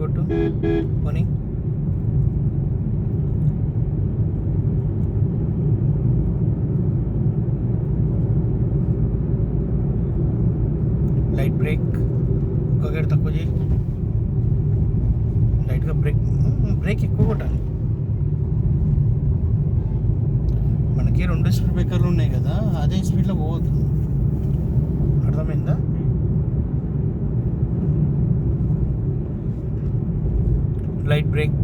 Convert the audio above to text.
కొట్టు పోనీ. Light break ఒక గేర్ తక్కువ చేయి, లైట్గా బ్రేక్ ఎక్కువ కొట్టాలి. మనకి 2 స్పీడ్ బ్రేకర్లు ఉన్నాయి కదా, అదే స్పీడ్లో పోవద్దు, అర్థమైందా? Light break